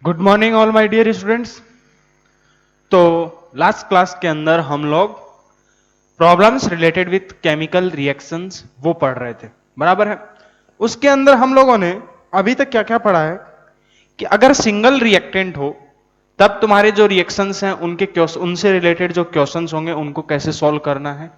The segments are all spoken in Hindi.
Good morning all my dear students. तो लास्ट क्लास के अंदर हम लोग problems related with chemical reactions वो पढ़ रहे थे, बराबर है। उसके अंदर हम लोगों ने अभी तक क्या क्या पढ़ा है कि अगर सिंगल रिएक्टेंट हो तब तुम्हारे जो रिएक्शंस हैं उनसे रिलेटेड जो क्वेश्चंस होंगे उनको कैसे सॉल्व करना है,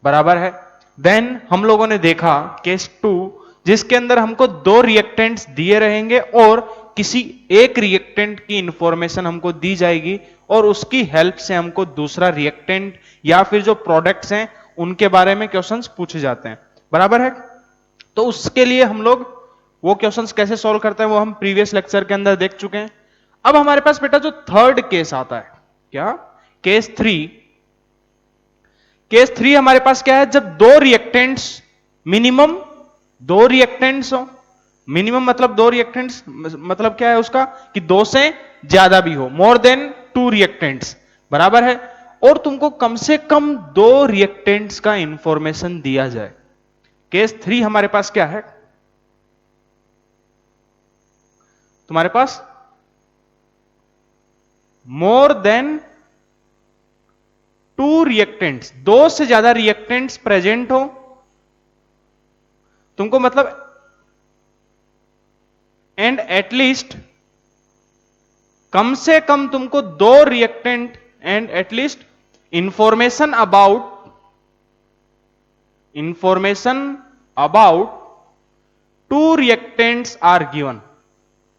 बराबर है। देन हम लोगों ने देखा केस 2 जिसके अंदर हमको दो रिएक्टेंट्स दिए रहेंगे और किसी एक रिएक्टेंट की इंफॉर्मेशन हमको दी जाएगी और उसकी हेल्प से हमको दूसरा रिएक्टेंट या फिर जो प्रोडक्ट्स हैं उनके बारे में क्वेश्चंस पूछे जाते हैं, बराबर है। तो उसके लिए हम लोग वो क्वेश्चंस कैसे सॉल्व करते हैं वो हम प्रीवियस लेक्चर के अंदर देख चुके हैं। अब हमारे पास बेटा जो थर्ड केस आता है, क्या केस 3। केस 3 हमारे पास क्या है, जब दो रिएक्टेंट्स मिनिमम दो रिएक्टेंट्स हो। मिनिमम मतलब दो रिएक्टेंट्स मतलब क्या है उसका कि दो से ज्यादा भी हो, मोर देन 2 रिएक्टेंट्स, बराबर है। और तुमको कम से कम दो रिएक्टेंट्स का इंफॉर्मेशन दिया जाए। केस 3 हमारे पास क्या है, तुम्हारे पास मोर देन 2 रिएक्टेंट्स, दो से ज्यादा रिएक्टेंट्स प्रेजेंट हो। तुमको मतलब एंड एटलीस्ट कम से कम तुमको दो reactant and at least information about 2 reactants are given,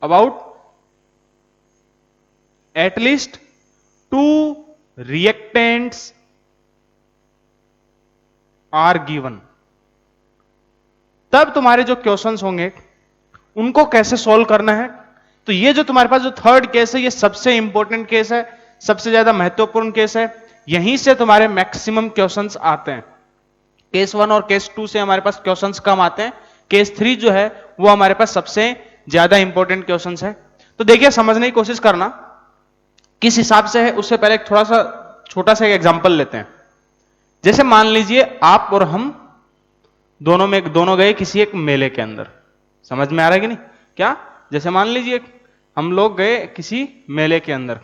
about at least 2 reactants are given. तब तुम्हारे जो क्वेश्चंस होंगे उनको कैसे सॉल्व करना है। तो ये जो तुम्हारे पास जो थर्ड केस है ये सबसे इंपॉर्टेंट केस है, सबसे ज्यादा महत्वपूर्ण केस है। यहीं से तुम्हारे मैक्सिमम क्वेश्चंस आते हैं। केस 1 और केस 2 से हमारे पास क्वेश्चंस कम आते हैं। केस 3 जो है वो हमारे पास सबसे ज्यादा इंपॉर्टेंट क्वेश्चंस है। तो देखिए समझने की कोशिश करना किस हिसाब से है। उससे पहले एक थोड़ा सा छोटा सा एग्जांपल लेते हैं। जैसे मान लीजिए आप और हम दोनों गए किसी एक मेले के अंदर। समझ में आ रहा है कि नहीं? क्या, जैसे मान लीजिए हम लोग गए किसी मेले के अंदर,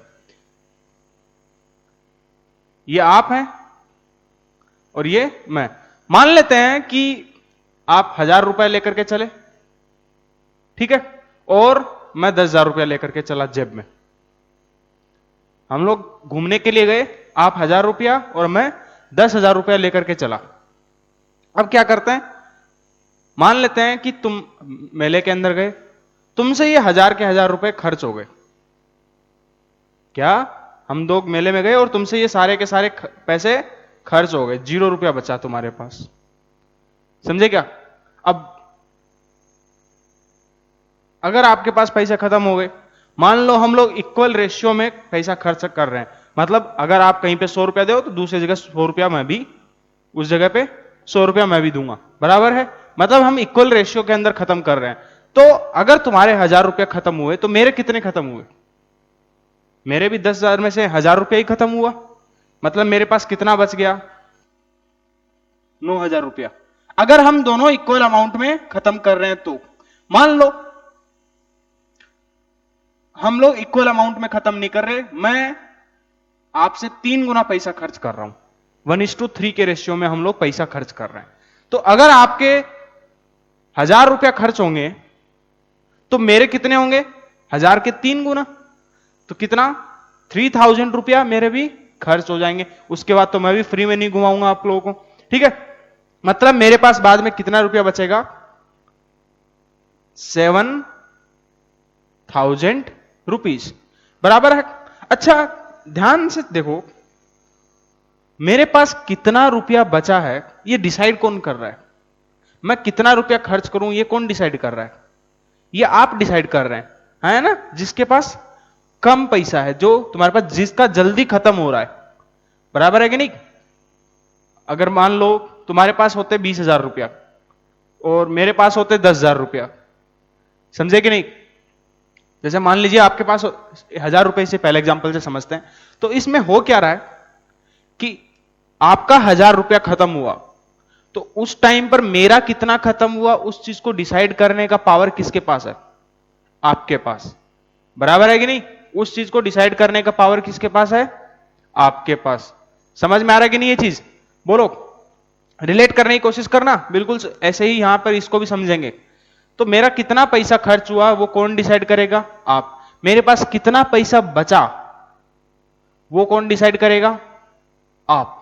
ये आप हैं और ये मैं। मान लेते हैं कि आप 1000 रुपए लेकर के चले, ठीक है, और मैं 10,000 रुपया लेकर के चला जेब में। हम लोग घूमने के लिए गए, आप 1000 रुपया और मैं 10,000 रुपया लेकर के चला। अब क्या करते हैं, मान लेते हैं कि तुम मेले के अंदर गए, तुमसे ये 1000 के 1000 रुपए खर्च हो गए। क्या, हम लोग मेले में गए और तुमसे ये सारे के सारे पैसे खर्च हो गए, 0 रुपया बचा तुम्हारे पास। समझे क्या? अब अगर आपके पास पैसे खत्म हो गए, मान लो हम लोग इक्वल रेशियो में पैसा खर्च कर रहे हैं, मतलब अगर आप कहीं पे 100 रुपया दो तो दूसरी जगह 100 रुपया मैं भी, उस जगह पे 100 रुपया मैं भी दूंगा, बराबर है। मतलब हम इक्वल रेशियो के अंदर खत्म कर रहे हैं। तो अगर तुम्हारे 1000 रुपया खत्म हुए तो मेरे कितने खत्म हुए? मेरे भी 10,000 में से 1000 रुपया ही खत्म हुआ। मतलब मेरे पास कितना बच गया? 9,000 रुपया। अगर हम दोनों इक्वल अमाउंट में खत्म कर रहे हैं तो मान लो हम लोग इक्वल अमाउंट में खत्म नहीं कर रहे, मैं आपसे 3 गुना पैसा खर्च कर रहा हूं, 1:3 के रेशियो में हम लोग पैसा खर्च कर रहे हैं। तो अगर आपके 1000 रुपया खर्च होंगे तो मेरे कितने होंगे? 1000 के 3 गुना, तो कितना? 3000 रुपया मेरे भी खर्च हो जाएंगे। उसके बाद तो मैं भी फ्री में नहीं घुमाऊंगा आप लोगों को, ठीक है। मतलब मेरे पास बाद में कितना रुपया बचेगा? 7,000 रुपीज, बराबर है। अच्छा ध्यान से देखो, मेरे पास कितना रुपया बचा है ये डिसाइड कौन कर रहा है? मैं कितना रुपया खर्च करूं ये कौन डिसाइड कर रहा है? ये आप डिसाइड कर रहे हैं, है ना। जिसके पास कम पैसा है, जो तुम्हारे पास जिसका जल्दी खत्म हो रहा है, बराबर है कि नहीं। अगर मान लो तुम्हारे पास होते 20,000 रुपया और मेरे पास होते 10,000 रुपया, समझे कि नहीं। जैसे मान लीजिए आपके पास 1000 रुपए से पहले एग्जांपल से समझते हैं। तो इसमें हो क्या रहा है कि आपका 1000 रुपया खत्म हुआ तो उस टाइम पर मेरा कितना खत्म हुआ उस चीज को डिसाइड करने का पावर किसके पास है? आपके पास, बराबर है कि नहीं? उस चीज को डिसाइड करने का पावर किसके पास है? आपके पास। समझ में आ रहा है कि नहीं ये चीज? बोलो, रिलेट करने की कोशिश करना। बिल्कुल ऐसे ही यहां पर इसको भी समझेंगे। तो मेरा कितना पैसा खर्च हुआ वो कौन डिसाइड करेगा? आप। मेरे पास कितना पैसा बचा वो कौन डिसाइड करेगा? आप।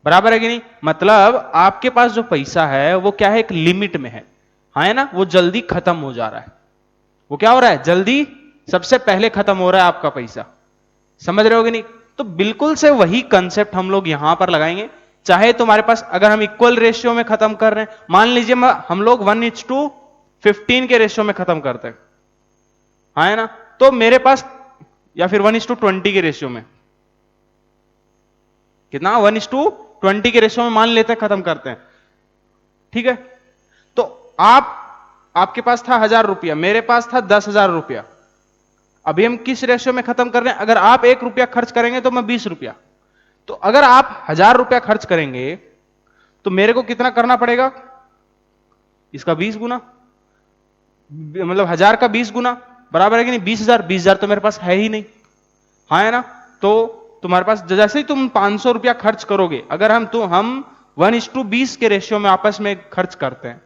बराबर है कि नहीं? मतलब आपके पास जो पैसा है वो क्या है? एक लिमिट में है, हाँ है ना? वो जल्दी खत्म हो जा रहा है। वो क्या हो रहा है? जल्दी सबसे पहले खत्म हो रहा है आपका पैसा। समझ रहे हो कि नहीं? तो बिल्कुल से वही कंसेप्ट हम लोग यहां पर लगाएंगे। चाहे तुम्हारे पास, अगर हम इक्वल रेशियो में खत्म कर रहे हैं, मान लीजिए हम लोग 1:15 के रेशियो में खत्म करते हैं, हाँ है ना? तो मेरे पास, या फिर 1:20 के रेशियो में, कितना? 1:20 के रेशियो में मान लेते हैं खत्म करते हैं, ठीक है? तो आपके पास था 1000 रुपया, मेरे पास था 10,000 रुपया। अभी हम किस रेशियो में खत्म कर रहे हैं? अगर आप 1 रुपया खर्च करेंगे तो मैं 20 रुपया। तो अगर आप 1000 रुपया खर्च करेंगे तो मेरे को कितना करना पड़ेगा? इसका 20 गुना, मतलब 1000 का 20 गुना, बराबर है कि नहीं? 20,000। 20,000 तो मेरे पास है ही नहीं, हाँ है ना? तो तुम्हारे पास जैसे ही तुम 500 रुपया खर्च करोगे, अगर हम 1:20 के रेशियो में आपस में खर्च करते हैं,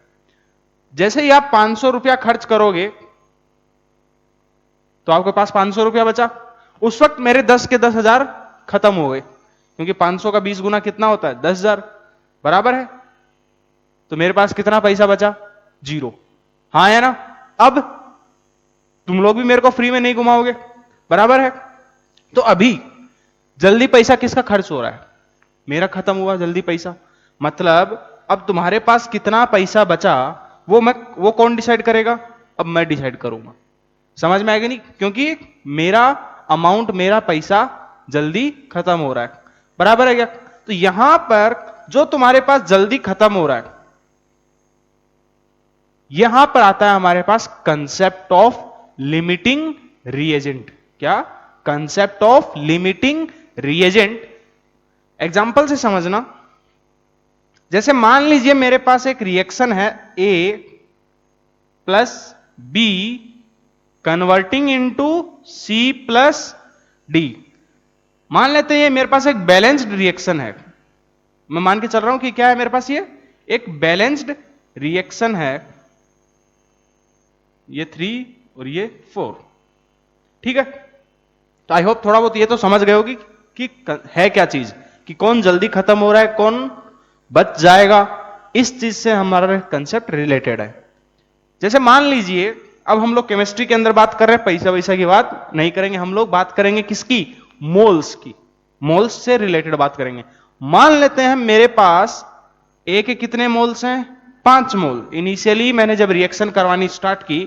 जैसे ही आप 500 रुपया खर्च करोगे तो आपके पास 500 रुपया बचा। उस वक्त मेरे 10 के 10,000 खत्म हो गए, क्योंकि 500 का 20 गुना कितना होता है? 10,000, बराबर है? तो मेरे पास कितना पैसा बचा? 0, हाँ है ना? अब तुम लोग भी मेरे को फ्री में नहीं घुमाओगे, बराबर है? तो अभी जल्दी पैसा किसका खर्च हो रहा है? मेरा खत्म हुआ जल्दी पैसा। मतलब अब तुम्हारे पास कितना पैसा बचा वो कौन डिसाइड करेगा? अब मैं डिसाइड करूंगा। समझ में आएगा नहीं? क्योंकि मेरा अमाउंट, मेरा पैसा जल्दी खत्म हो रहा है, बराबर है क्या? तो यहां पर जो तुम्हारे पास जल्दी खत्म हो रहा है, यहां पर आता है हमारे पास कंसेप्ट ऑफ लिमिटिंग रिएजेंट। क्या? Concept of limiting reagent. Example से समझना। जैसे मान लीजिए मेरे पास एक रिएक्शन है A plus B converting into C plus D। मान लेते हैं ये मेरे पास एक बैलेंस्ड रिएक्शन है। मैं मान के चल रहा हूं कि क्या है मेरे पास? ये एक बैलेंस्ड रिएक्शन है, ये 3 और ये 4, ठीक है? तो आई होप थोड़ा बहुत ये तो समझ गए होगी कि है क्या चीज, कि कौन जल्दी खत्म हो रहा है, कौन बच जाएगा। इस चीज से हमारा कंसेप्ट रिलेटेड है। जैसे मान लीजिए, अब हम लोग केमिस्ट्री के अंदर बात कर रहे हैं, पैसा वैसा की बात नहीं करेंगे, हम लोग बात करेंगे किसकी? मोल्स की। मोल्स से रिलेटेड बात करेंगे। मान लेते हैं मेरे पास ए के कितने मोल्स हैं? 5 मोल। इनिशियली मैंने जब रिएक्शन करवानी स्टार्ट की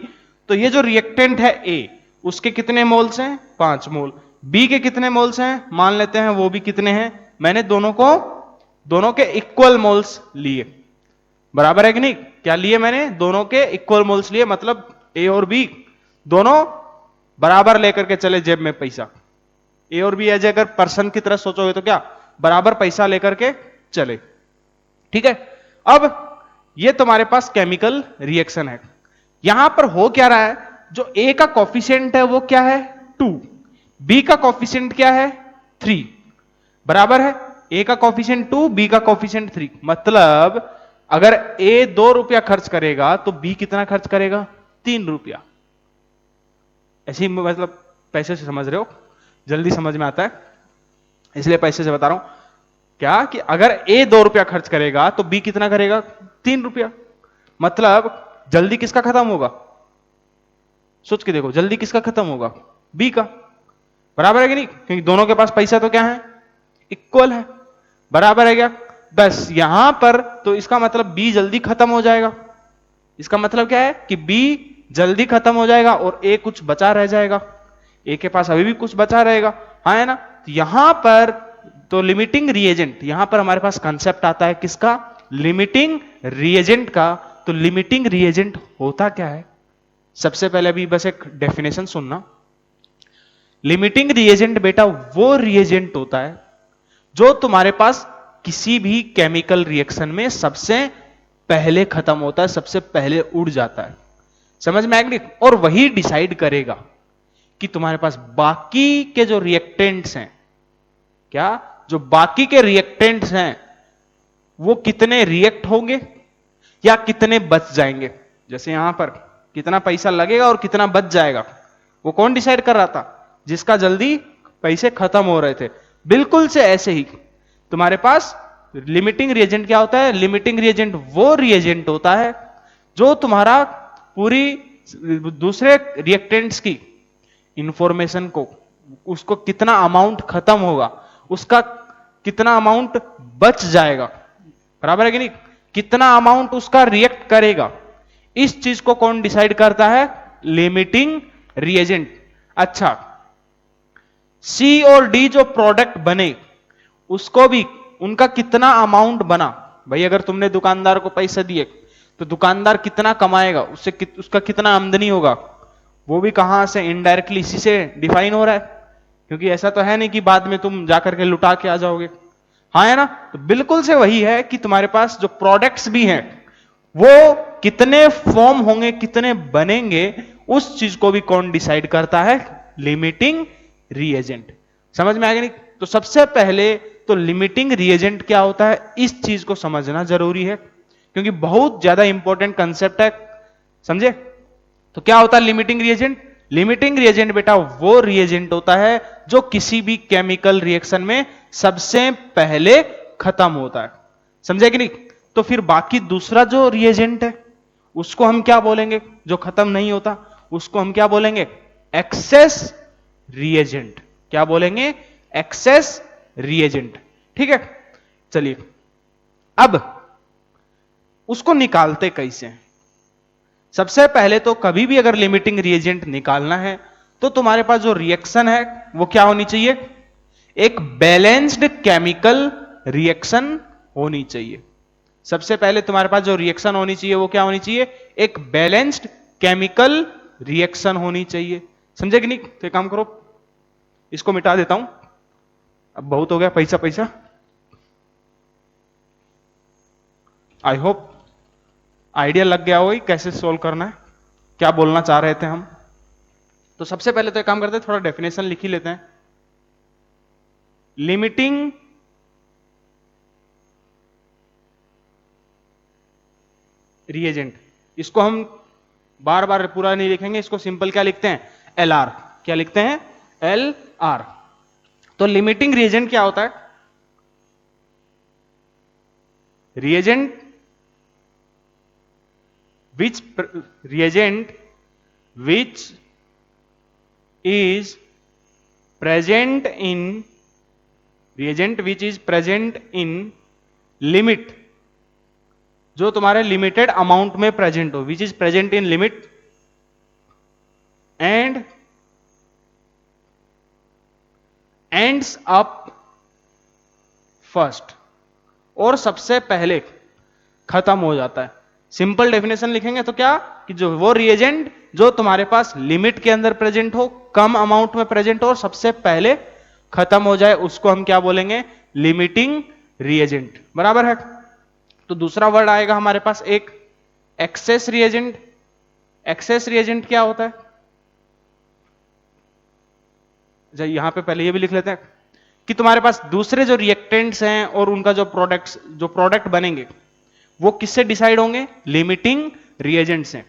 तो ये जो रिएक्टेंट है ए, उसके कितने मोल्स हैं? 5 मोल। बी के कितने मोल्स हैं? मान लेते हैं वो भी कितने हैं? मैंने दोनों के इक्वल मोल्स लिए, बराबर है कि नहीं? क्या लिए मैंने? दोनों के इक्वल मोल्स लिए, मतलब ए और बी दोनों बराबर लेकर के चले जेब में पैसा। ए और बी एज अगर पर्सन की तरह सोचोगे तो क्या? बराबर पैसा लेकर के चले, ठीक है? अब ये तुम्हारे पास केमिकल रिएक्शन है। यहां पर हो क्या रहा है? जो ए का कॉफिशिएंट है वो क्या है? 2। बी का कॉफिशिएंट क्या है? 3, बराबर है? ए का कॉफिशिएंट 2, बी का कॉफिशिएंट 3। मतलब अगर ए 2 रुपया खर्च करेगा तो बी कितना खर्च करेगा? 3 रुपया। ऐसे ही मतलब पैसे से समझ रहे हो? जल्दी समझ में आता है, इसलिए पैसे से बता रहा हूं। क्या कि अगर ए 2 रुपया खर्च करेगा तो बी कितना करेगा? 3 रुपया। मतलब जल्दी किसका खत्म होगा? सोच के देखो, जल्दी किसका खत्म होगा? बी का, बराबर है कि नहीं? क्योंकि दोनों के पास पैसा तो क्या है? इक्वल है, बराबर है क्या? बस यहां पर तो इसका मतलब बी जल्दी खत्म हो जाएगा। इसका मतलब क्या है? कि बी जल्दी खत्म हो जाएगा और ए कुछ बचा रह जाएगा। ए के पास अभी भी कुछ बचा रहेगा, हाँ है ना? तो यहां पर तो लिमिटिंग रिएजेंट, यहां पर हमारे पास कंसेप्ट आता है किसका? लिमिटिंग रिएजेंट का। तो लिमिटिंग रिएजेंट होता क्या है? सबसे पहले अभी बस एक डेफिनेशन सुनना। लिमिटिंग रिएजेंट बेटा वो रिएजेंट होता है जो तुम्हारे पास किसी भी केमिकल रिएक्शन में सबसे पहले खत्म होता है, सबसे पहले उड़ जाता है। समझ में आएगी? और वही डिसाइड करेगा कि तुम्हारे पास बाकी के जो रिएक्टेंट्स हैं, क्या जो बाकी के रिएक्टेंट्स हैं वो कितने रिएक्ट होंगे या कितने बच जाएंगे। जैसे यहां पर कितना पैसा लगेगा और कितना बच जाएगा, वो कौन डिसाइड कर रहा था? जिसका जल्दी पैसे खत्म हो रहे थे। बिल्कुल से ऐसे ही तुम्हारे पास लिमिटिंग रिएजेंट क्या होता है? लिमिटिंग रिएजेंट वो रिएजेंट होता है जो तुम्हारा पूरी दूसरे रिएक्टेंट्स की इंफॉर्मेशन को, उसको कितना अमाउंट खत्म होगा, उसका कितना अमाउंट बच जाएगा, बराबर है कि नहीं, कितना अमाउंट उसका रिएक्ट करेगा, इस चीज को कौन डिसाइड करता है? Limiting reagent. अच्छा, सी और डी जो प्रोडक्ट बने उसको भी उनका कितना अमाउंट बना। भाई अगर तुमने दुकानदार को पैसे दिए तो दुकानदार कितना कमाएगा, उससे उसका कितना आमदनी होगा, वो भी कहां से? इनडायरेक्टली इसी से डिफाइन हो रहा है, क्योंकि ऐसा तो है नहीं कि बाद में तुम जाकर के लुटा के आ जाओगे। हाँ है ना? तो बिल्कुल से वही है कि तुम्हारे पास जो प्रोडक्ट्स भी हैं वो कितने फॉर्म होंगे, कितने बनेंगे, उस चीज को भी कौन डिसाइड करता है? Limiting reagent. समझ में आ गया नहीं? तो सबसे पहले तो लिमिटिंग रिएजेंट क्या होता है, इस चीज को समझना जरूरी है, क्योंकि बहुत ज्यादा इंपॉर्टेंट कंसेप्ट है, समझे? तो क्या होता है लिमिटिंग रिएजेंट? लिमिटिंग रिएजेंट बेटा वो रिएजेंट होता है जो किसी भी केमिकल रिएक्शन में सबसे पहले खत्म होता है। समझे कि नहीं? तो फिर बाकी दूसरा जो रिएजेंट है उसको हम क्या बोलेंगे? जो खत्म नहीं होता उसको हम क्या बोलेंगे? Access reagent. क्या बोलेंगे? Access reagent. ठीक है, चलिए अब उसको निकालते कैसे हैं? सबसे पहले तो कभी भी अगर लिमिटिंग रिएजेंट निकालना है तो तुम्हारे पास जो रिएक्शन है वो क्या होनी चाहिए? एक बैलेंस्ड केमिकल रिएक्शन होनी चाहिए। सबसे पहले तुम्हारे पास जो रिएक्शन होनी चाहिए वो क्या होनी चाहिए? एक बैलेंस्ड केमिकल रिएक्शन होनी चाहिए। समझे कि नहीं? तो एक काम करो, इसको मिटा देता हूं, अब बहुत हो गया पैसा पैसा। आई होप आइडिया लग गया होगा कैसे सोल्व करना है, क्या बोलना चाह रहे थे हम। तो सबसे पहले तो एक काम करते हैं, थोड़ा डेफिनेशन लिख ही लेते हैं। लिमिटिंग रिएजेंट, इसको हम बार बार पूरा नहीं लिखेंगे, इसको सिंपल क्या लिखते हैं? L R. क्या लिखते हैं? L R. तो लिमिटिंग रिएजेंट क्या होता है? Reagent which reagent which is present in limit, जो तुम्हारे लिमिटेड अमाउंट में प्रेजेंट हो, which is present in limit and ends up first, और सबसे पहले खत्म हो जाता है। सिंपल डेफिनेशन लिखेंगे तो क्या कि जो वो रिएजेंट जो तुम्हारे पास लिमिट के अंदर प्रेजेंट हो, कम अमाउंट में प्रेजेंट हो और सबसे पहले खत्म हो जाए, उसको हम क्या बोलेंगे? Limiting reagent. बराबर है? तो दूसरा वर्ड आएगा हमारे पास एक एक्सेस रिएजेंट। एक्सेस रिएजेंट क्या होता है? यहां पे पहले ये भी लिख लेते हैं कि तुम्हारे पास दूसरे जो रिएक्टेंट्स हैं और उनका जो प्रोडक्ट बनेंगे वो किससे डिसाइड होंगे? लिमिटिंग रिएजेंट से।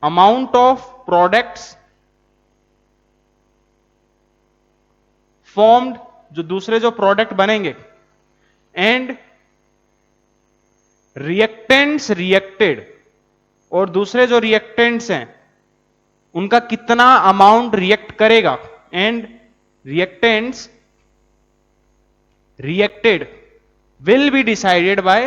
अमाउंट ऑफ प्रोडक्ट्स फॉर्म्ड, जो दूसरे जो प्रोडक्ट बनेंगे, एंड रिएक्टेंट्स रिएक्टेड, और दूसरे जो रिएक्टेंट्स हैं उनका कितना अमाउंट रिएक्ट करेगा, and reactants reacted will be decided by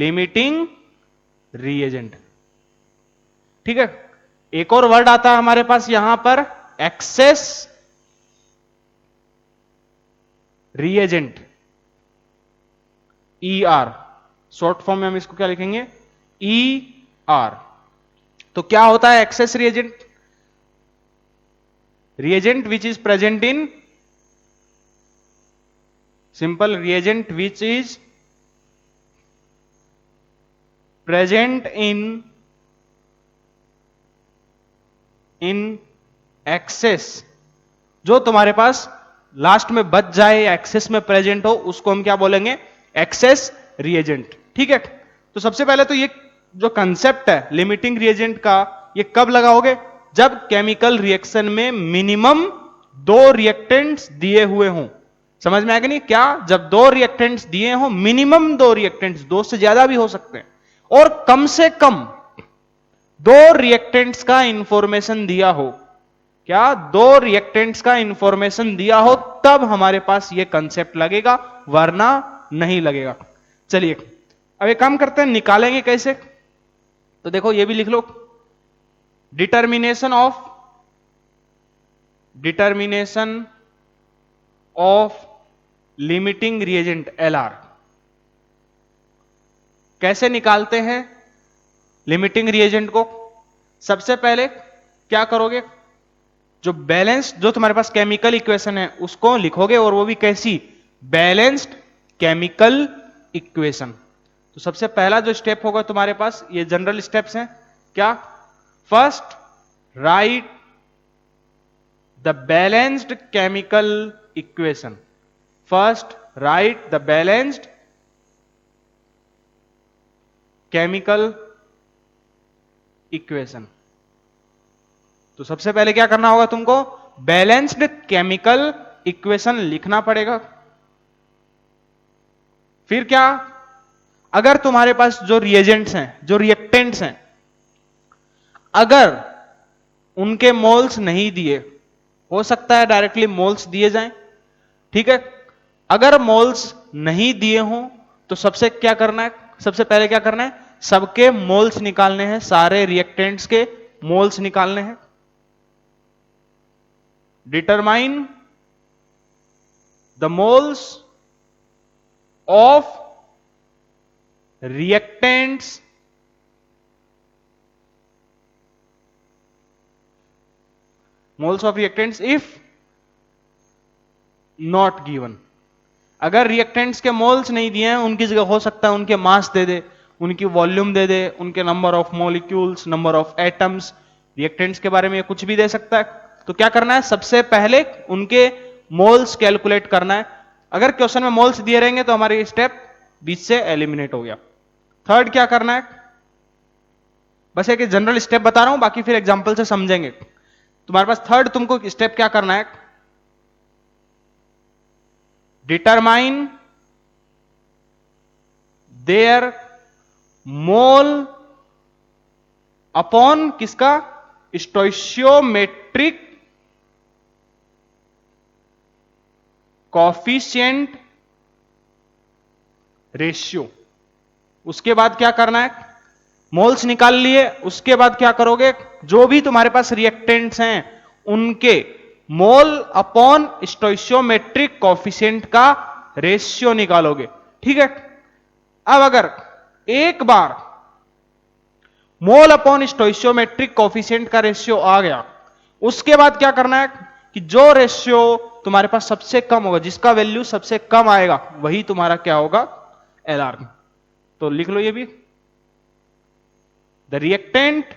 limiting reagent। ठीक है, एक और वर्ड आता है हमारे पास यहां पर, access reagent, E R. Short form में हम इसको क्या लिखेंगे? E R. तो क्या होता है access reagent? Reagent which is present in simple reagent which is present in excess, जो तुम्हारे पास लास्ट में बच जाए या एक्सेस में प्रेजेंट हो, उसको हम क्या बोलेंगे? Access reagent. ठीक है, तो सबसे पहले तो ये जो कंसेप्ट है लिमिटिंग रिएजेंट का, ये कब लगाओगे? जब केमिकल रिएक्शन में मिनिमम 2 रिएक्टेंट्स दिए हुए हों। समझ में आएगा नहीं क्या? जब 2 रिएक्टेंट्स दिए हों, मिनिमम 2 रिएक्टेंट्स, 2 से ज्यादा भी हो सकते हैं, और कम से कम 2 रिएक्टेंट्स का इंफॉर्मेशन दिया हो। क्या? 2 रिएक्टेंट्स का इंफॉर्मेशन दिया हो, तब हमारे पास ये कंसेप्ट लगेगा, वरना नहीं लगेगा। चलिए अब एक काम करते हैं, निकालेंगे कैसे? तो देखो ये भी लिख लो, determination of limiting reagent LR। कैसे निकालते हैं लिमिटिंग रिएजेंट को? सबसे पहले क्या करोगे? जो बैलेंस्ड, जो तुम्हारे पास केमिकल इक्वेशन है उसको लिखोगे, और वो भी कैसी? Balanced chemical equation. तो सबसे पहला जो स्टेप होगा तुम्हारे पास, ये जनरल स्टेप्स हैं। क्या? First right the balanced chemical equation. First right the balanced chemical equation. तो सबसे पहले क्या करना होगा तुमको? बैलेंस्ड केमिकल इक्वेशन लिखना पड़ेगा। फिर क्या? अगर तुम्हारे पास जो रिएजेंट्स हैं, जो रिएक्टेंट्स हैं, अगर उनके मोल्स नहीं दिए, हो सकता है डायरेक्टली मोल्स दिए जाएं, ठीक है? अगर मोल्स नहीं दिए हों तो सबसे क्या करना है? सबसे पहले क्या करना है? सबके मोल्स निकालने हैं, सारे रिएक्टेंट्स के मोल्स निकालने हैं। Determine the moles of reactants moles of reactants if not given. अगर रिएक्टेंट्स के मोल्स नहीं दिए हैं, उनकी जगह हो सकता है उनके मास दे दे, उनकी वॉल्यूम दे दे, उनके number of molecules, number of atoms, reactants के बारे में कुछ भी दे सकता है। तो क्या करना है? सबसे पहले उनके मोल्स कैलकुलेट करना है। अगर क्वेश्चन में मोल्स दिए रहेंगे तो हमारे स्टेप बीच से एलिमिनेट हो गया। थर्ड क्या करना है? बस एक जनरल स्टेप बता रहा हूं, बाकी फिर एग्जांपल से समझेंगे। तुम्हारे पास थर्ड तुमको स्टेप क्या करना है? डिटरमाइन देयर मोल अपॉन किसका? स्टोइशियोमेट्रिक कॉफिशिएंट रेशियो। उसके बाद क्या करना है? मोल्स निकाल लिए, उसके बाद क्या करोगे? जो भी तुम्हारे पास रिएक्टेंट्स हैं उनके मोल अपॉन स्टोइशियोमेट्रिक कॉफिशिएंट का रेशियो निकालोगे। ठीक है? अब अगर एक बार मोल अपॉन स्टोइशियोमेट्रिक कॉफिशिएंट का रेशियो आ गया, उसके बाद क्या करना है कि जो रेशियो तुम्हारे पास सबसे कम होगा, जिसका वैल्यू सबसे कम आएगा, वही तुम्हारा क्या होगा? LR। तो लिख लो ये भी, the reactant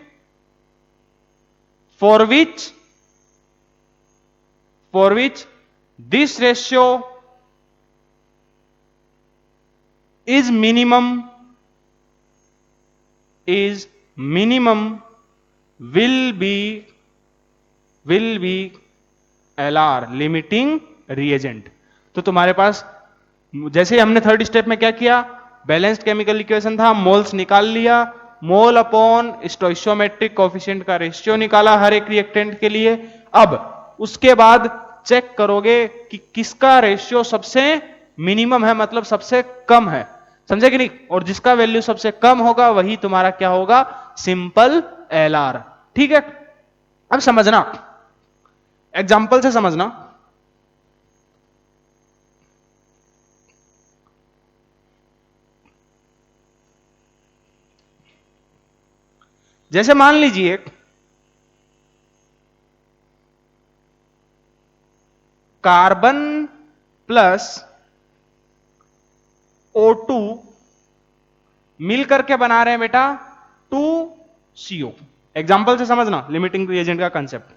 for which this ratio is minimum will be LR, limiting reagent. तो तुम्हारे पास जैसे हमने थर्ड स्टेप में क्या किया? बैलेंस्ड केमिकल इक्वेशन था, मोल्स निकाल लिया, मोल अपॉन स्टोइशियोमेट्रिक कोएफिशिएंट का रेशियो निकाला हर एक रिएक्टेंट के लिए। अब उसके बाद चेक करोगे कि किसका रेशियो सबसे मिनिमम है, मतलब सबसे कम है। समझे कि नहीं? और जिसका वैल्यू सबसे कम होगा वही तुम्हारा क्या होगा? Simple LR। ठीक है? अब समझना, एग्जाम्पल से समझना। जैसे मान लीजिए कार्बन प्लस O2 मिल करके बना रहे हैं बेटा 2CO। एग्जाम्पल से समझना लिमिटिंग रिएजेंट का कंसेप्ट।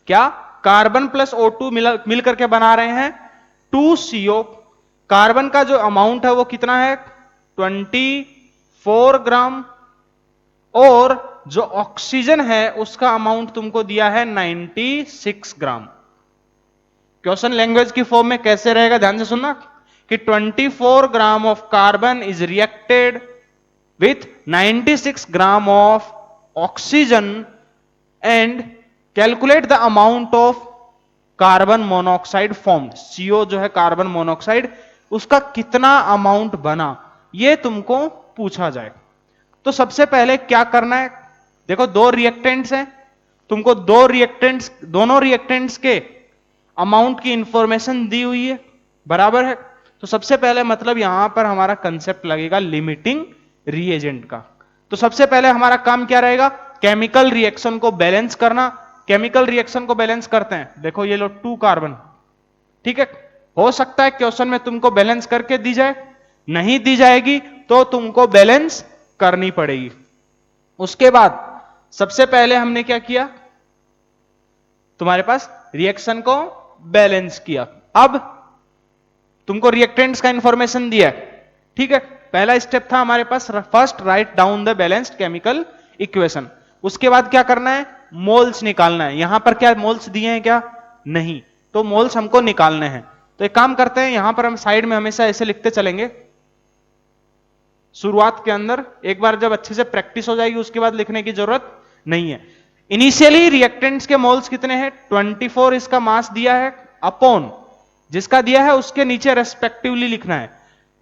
क्या कार्बन प्लस O2 मिल करके बना रहे हैं 2CO। कार्बन का जो अमाउंट है वो कितना है 24 ग्राम, और जो ऑक्सीजन है उसका अमाउंट तुमको दिया है 96 ग्राम। क्वेश्चन लैंग्वेज की फॉर्म में कैसे रहेगा ध्यान से सुनना कि 24 gram of carbon is reacted with 96 gram of oxygen and calculate the amount of carbon monoxide formed. CO जो है कार्बन मोनोऑक्साइड, उसका कितना अमाउंट बना ये तुमको पूछा जाए। तो सबसे पहले क्या करना है, देखो दो रिएक्टेंट्स हैं, तुमको दोनों रिएक्टेंट्स के अमाउंट की इंफॉर्मेशन दी हुई है, बराबर है। तो सबसे पहले मतलब यहां पर हमारा कंसेप्ट लगेगा लिमिटिंग रिएजेंट का। तो सबसे पहले हमारा काम क्या रहेगा, केमिकल रिएक्शन को बैलेंस करना। केमिकल रिएक्शन को बैलेंस करते हैं, देखो ये लो 2 कार्बन, ठीक है। हो सकता है क्वेश्चन में तुमको बैलेंस करके दी जाए, नहीं दी जाएगी तो तुमको बैलेंस करनी पड़ेगी। उसके बाद सबसे पहले हमने क्या किया, तुम्हारे पास रिएक्शन को बैलेंस किया। अब तुमको रिएक्टेंट्स का इंफॉर्मेशन दिया है, ठीक है। पहला स्टेप था हमारे पास first write down the balanced chemical equation. उसके बाद क्या करना है, मोल्स निकालना है। यहां पर क्या मोल्स दिए हैं क्या, नहीं, तो मोल्स हमको निकालने हैं। तो एक काम करते हैं, यहां पर हम साइड में हमेशा ऐसे लिखते चलेंगे। शुरुआत के अंदर एक बार जब अच्छे से प्रैक्टिस हो जाएगी उसके बाद लिखने की जरूरत नहीं है। इनिशियली रिएक्टेंट्स के मोल्स कितने हैं 24, इसका मास दिया है, अपॉन जिसका दिया है उसके नीचे रेस्पेक्टिवली लिखना है।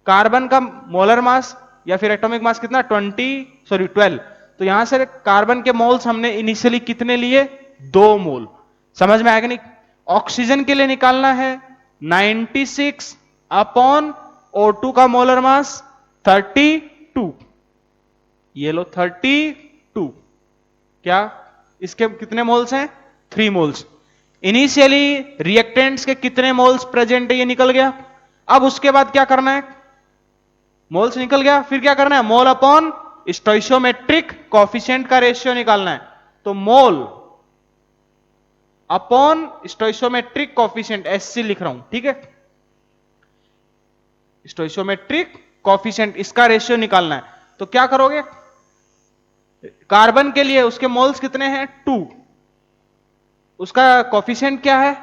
कार्बन का मोलर मास या फिर एटॉमिक मास कितना 12। तो यहां से कार्बन के मोल्स हमने इनिशियली कितने लिए 2 मोल, समझ में आएगा नहीं। ऑक्सीजन के लिए निकालना है 96 अपॉन O2 का मोलर मास 32। ये लो 32, क्या इसके कितने मोल्स हैं 3 मोल्स। इनिशियली रिएक्टेंट्स के कितने मोल्स प्रेजेंट है ये निकल गया। अब उसके बाद क्या करना है, मोल्स निकल गया, फिर क्या करना है मोल अपॉन स्टोइशियोमेट्रिक कोएफिशिएंट का रेशियो निकालना है। तो मोल अपॉन स्टोइशियोमेट्रिक कोएफिशिएंट SC लिख रहा हूं, ठीक है। स्टोइशियोमेट्रिक कोएफिशिएंट इसका रेशियो निकालना है। तो क्या करोगे, कार्बन के लिए उसके मोल्स कितने हैं 2, उसका कोएफिशिएंट क्या है,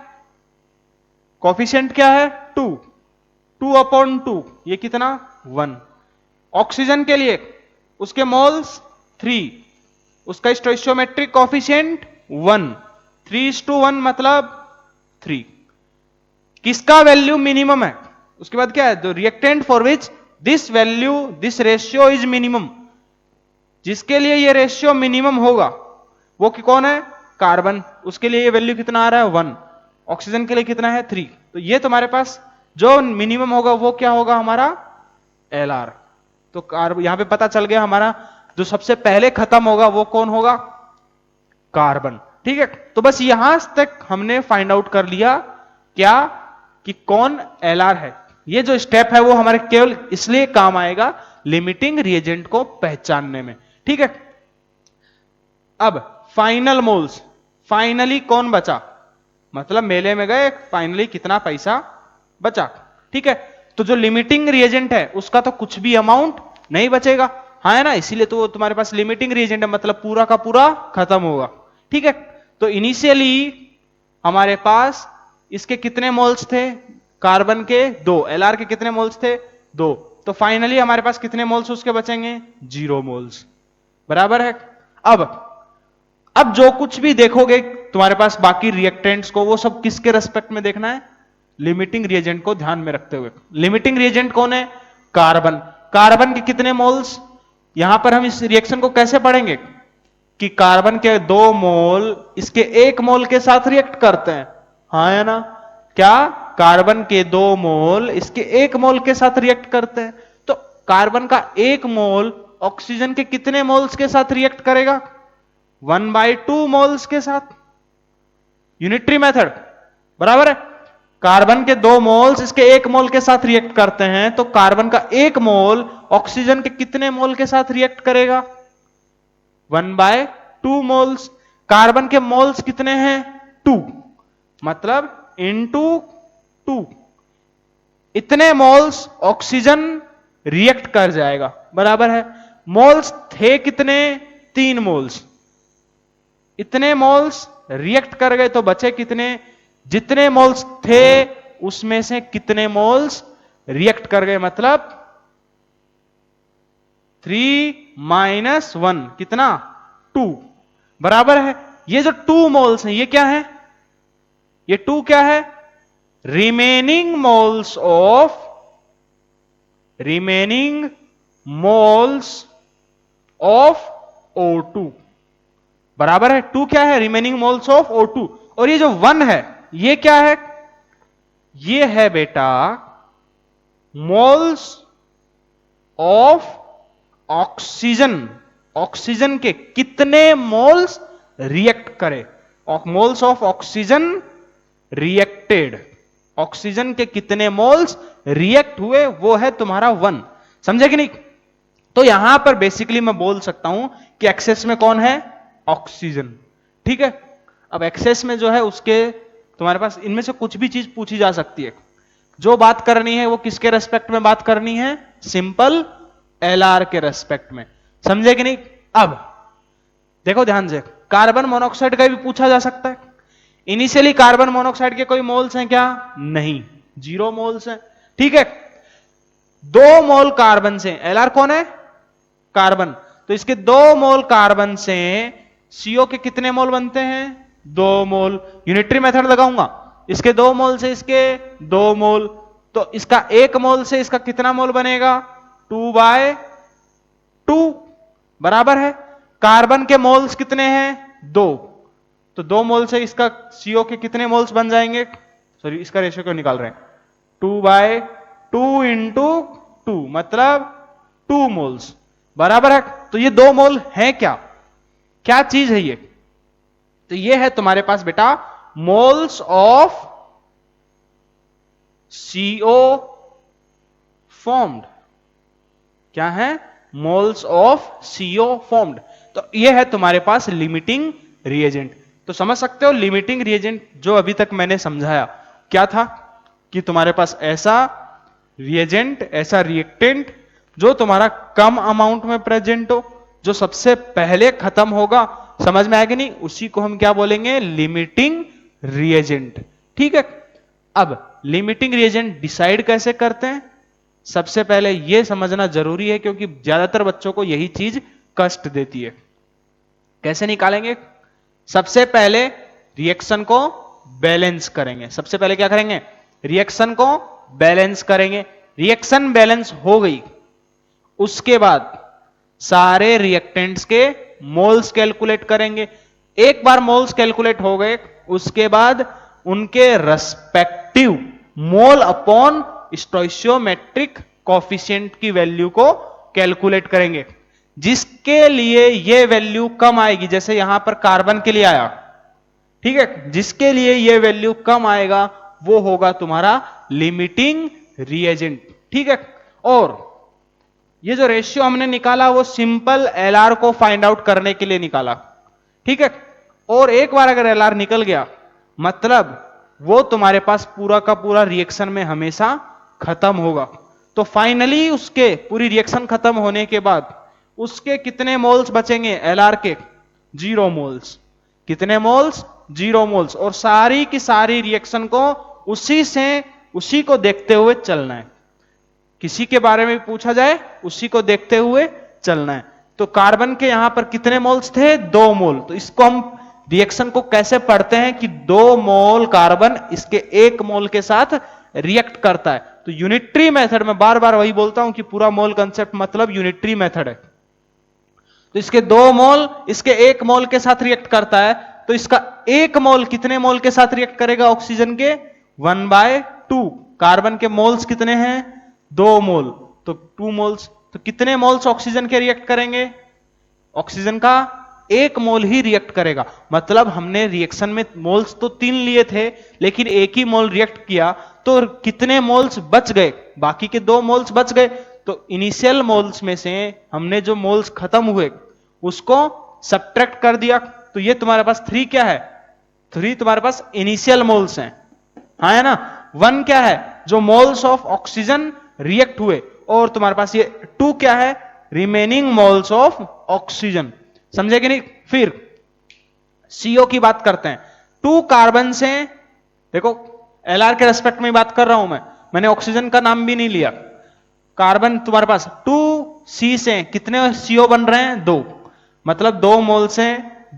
कोएफिशिएंट क्या है 2 अपॉन 2, ये कितना 1। ऑक्सीजन के लिए उसके मोल्स 3, उसका स्टोइशियोमेट्रिक कोएफिशिएंट 1, 3:1 मतलब 3। किसका वैल्यू मिनिमम है, उसके बाद क्या है, the reactant for which this ratio is minimum, जिसके लिए ये रेशियो मिनिमम होगा वो कि कौन है कार्बन, उसके लिए ये वैल्यू कितना आ रहा है 1, ऑक्सीजन के लिए कितना है 3। तो ये तुम्हारे पास जो मिनिमम होगा वो क्या होगा हमारा LR। तो कार्बन यहां पे पता चल गया हमारा जो सबसे पहले खत्म होगा वो कौन होगा कार्बन, ठीक है। तो बस यहां तक हमने फाइंड आउट कर लिया क्या कि कौन LR है। ये जो स्टेप है वो हमारे केवल इसलिए काम आएगा लिमिटिंग रिएजेंट को पहचानने में, ठीक है। अब फाइनल मोल्स, फाइनली कौन बचा, मतलब मेले में गए फाइनली कितना पैसा बचा, ठीक है। तो जो लिमिटिंग रिएजेंट है उसका तो कुछ भी अमाउंट नहीं बचेगा, हाँ है ना, इसीलिए तो तुम्हारे पास लिमिटिंग रिएजेंट है, मतलब पूरा का पूरा खत्म होगा, ठीक है। तो इनिशियली हमारे पास इसके कितने मोल्स थे कार्बन के 2, LR के कितने मोल्स थे 2, तो फाइनली हमारे पास कितने मोल्स उसके बचेंगे 0 मोल्स, बराबर है। अब जो कुछ भी देखोगे तुम्हारे पास बाकी रिएक्टेंट्स को वो सब किसके रेस्पेक्ट में देखना है, लिमिटिंग रिएजेंट को ध्यान में रखते हुए। लिमिटिंग रिएजेंट कौन है कार्बन, कार्बन के कितने मोल्स, यहां पर हम इस रिएक्शन को कैसे पढ़ेंगे कि कार्बन के 2 मोल इसके 1 मोल के साथ रिएक्ट करते हैं, हाँ है ना, क्या कार्बन के 2 मोल इसके 1 मोल के साथ रिएक्ट करते हैं। तो कार्बन का 1 मोल ऑक्सीजन के कितने मोल्स के साथ रिएक्ट करेगा 1/2 मोल्स के साथ, यूनिटरी मेथड, बराबर है। कार्बन के 2 मोल्स इसके 1 मोल के साथ रिएक्ट करते हैं, तो कार्बन का 1 मोल ऑक्सीजन के कितने मोल के साथ रिएक्ट करेगा? 1/2 मोल्स। कार्बन के मोल्स कितने हैं? 2, मतलब इनटू 2, इतने मोल्स ऑक्सीजन रिएक्ट कर जाएगा, बराबर है। मोल्स थे कितने? 3 मोल्स। इतने मोल्स रिएक्ट कर गए तो बचे कितने? जितने मोल्स थे उसमें से कितने मोल्स रिएक्ट कर गए, मतलब 3 - 1 कितना? 2, बराबर है। ये जो 2 मोल्स हैं ये क्या है? ये 2 क्या है? रिमेनिंग मोल्स ऑफ O2, बराबर है। 2 क्या है? Remaining moles of O2। और ये जो 1 है ये क्या है? ये है बेटा मोल्स ऑफ ऑक्सीजन। ऑक्सीजन के कितने मोल्स रिएक्ट करे, moles of oxygen reacted. Oxygen के कितने मोल्स रिएक्ट हुए वो है तुम्हारा 1, समझे कि नहीं? तो यहां पर बेसिकली मैं बोल सकता हूं कि एक्सेस में कौन है? ऑक्सीजन, ठीक है। अब एक्सेस में जो है उसके तुम्हारे पास इनमें से कुछ भी चीज पूछी जा सकती है। जो बात करनी है वो किसके रेस्पेक्ट में बात करनी है? सिंपल एलआर के रेस्पेक्ट में, समझे कि नहीं? अब देखो ध्यान से, कार्बन मोनोऑक्साइड का भी पूछा जा सकता है। इनिशियली कार्बन मोनोऑक्साइड के कोई मोल्स हैं क्या? नहीं, 0 मोल्स हैं, ठीक है। 2 मोल कार्बन से, एलआर कौन है? कार्बन, तो इसके 2 मोल कार्बन से CO के कितने मोल बनते हैं? 2 मोल। यूनिटरी मेथड लगाऊंगा, इसके 2 मोल से इसके 2 मोल, तो इसका 1 मोल से इसका कितना मोल बनेगा? 2/2, बराबर है। कार्बन के मोल्स कितने हैं? 2, तो 2 मोल से इसका CO के कितने मोल्स बन जाएंगे? सॉरी, इसका रेशियो क्यों निकाल रहे हैं? 2/2 इंटू 2, मतलब 2 मोल्स, बराबर है। तो ये 2 मोल है क्या? क्या चीज है ये? तो ये है तुम्हारे पास बेटा मोल्स ऑफ CO फॉर्म्ड। क्या है? Moles of CO formed. तो ये है तुम्हारे पास लिमिटिंग रिएजेंट। तो समझ सकते हो लिमिटिंग रिएजेंट जो अभी तक मैंने समझाया क्या था, कि तुम्हारे पास ऐसा रिएजेंट, ऐसा रिएक्टेंट जो तुम्हारा कम अमाउंट में प्रेजेंट हो, जो सबसे पहले खत्म होगा, समझ में आएगा नहीं, उसी को हम क्या बोलेंगे? लिमिटिंग रिएजेंट, ठीक है। अब लिमिटिंग रिएजेंट डिसाइड कैसे करते हैं? सबसे पहले यह समझना जरूरी है क्योंकि ज्यादातर बच्चों को यही चीज कष्ट देती है। कैसे निकालेंगे? सबसे पहले रिएक्शन को बैलेंस करेंगे। सबसे पहले क्या करेंगे? रिएक्शन को बैलेंस करेंगे। रिएक्शन बैलेंस हो गई, उसके बाद सारे रिएक्टेंट्स के मोल्स कैलकुलेट करेंगे। एक बार मोल्स कैलकुलेट हो गए, उसके बाद उनके रेस्पेक्टिव मोल अपॉन स्टोइचियोमेट्रिक कोफिशिएंट की वैल्यू को कैलकुलेट करेंगे। जिसके लिए ये वैल्यू कम आएगी, जैसे यहां पर कार्बन के लिए आया, ठीक है, जिसके लिए ये वैल्यू कम आएगा वो होगा तुम्हारा लिमिटिंग रिएजेंट, ठीक है। और ये जो रेशियो हमने निकाला वो सिंपल एलआर को फाइंड आउट करने के लिए निकाला, ठीक है। और एक बार अगर एलआर निकल गया मतलब वो तुम्हारे पास पूरा का पूरा रिएक्शन में हमेशा खत्म होगा। तो फाइनली उसके पूरी रिएक्शन खत्म होने के बाद उसके कितने मोल्स बचेंगे? एलआर के 0 मोल्स। कितने मोल्स? 0 मोल्स। और सारी की सारी रिएक्शन को उसी को देखते हुए चलना है। किसी के बारे में पूछा जाए उसी को देखते हुए चलना है। तो कार्बन के यहां पर कितने मोल्स थे? 2 मोल। तो इसको हम रिएक्शन को कैसे पढ़ते हैं कि 2 मोल कार्बन इसके 1 मोल के साथ रिएक्ट करता है। तो यूनिटरी मेथड में बार बार वही बोलता हूं कि पूरा मोल कंसेप्ट मतलब यूनिटरी मेथड है। तो इसके 2 मोल इसके 1 मोल के साथ रिएक्ट करता है, तो इसका 1 मोल कितने मोल के साथ रिएक्ट करेगा? ऑक्सीजन के 1/2। कार्बन के मोल्स कितने हैं? 2 मोल, तो 2 मोल्स। तो कितने मोल्स ऑक्सीजन के रिएक्ट करेंगे? ऑक्सीजन का 1 मोल ही रिएक्ट करेगा। मतलब हमने रिएक्शन में मोल्स तो 3 लिए थे, लेकिन 1 ही मोल रिएक्ट किया, तो कितने मोल्स बच गए? बाकी के 2 मोल्स बच गए। तो इनिशियल मोल्स में से हमने जो मोल्स खत्म हुए उसको सब्ट्रैक्ट कर दिया, तो ये तुम्हारे पास 3 क्या है? 3 तुम्हारे पास इनिशियल मोल्स हैं, हाँ है ना। 1 क्या है? जो मोल्स ऑफ ऑक्सीजन रिएक्ट हुए, और तुम्हारे पास ये 2 क्या है? Remaining moles of oxygen. समझे कि नहीं? फिर CO की बात करते हैं। 2 कार्बन से, देखो LR के रेस्पेक्ट में बात कर रहा हूं मैंने ऑक्सीजन का नाम भी नहीं लिया। कार्बन तुम्हारे पास 2C से कितने CO बन रहे हैं? 2। मतलब 2 मोल से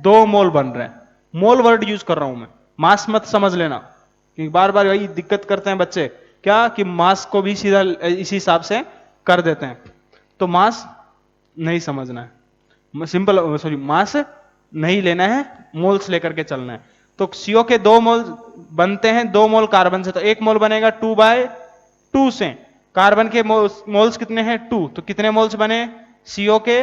2 मोल बन रहे हैं। मोल वर्ड यूज कर रहा हूं मैं, मास मत समझ लेना, क्योंकि बार बार वही दिक्कत करते हैं बच्चे, क्या कि मास को भी सीधा इसी हिसाब से कर देते हैं। तो मास नहीं समझना है, सिंपल, सॉरी, मास नहीं लेना है, मोल्स लेकर के चलना है। तो CO के 2 मोल बनते हैं 2 मोल कार्बन से, तो 1 मोल बनेगा 2/2 से। कार्बन के मोल्स कितने हैं? 2, तो कितने मोल्स बने? CO के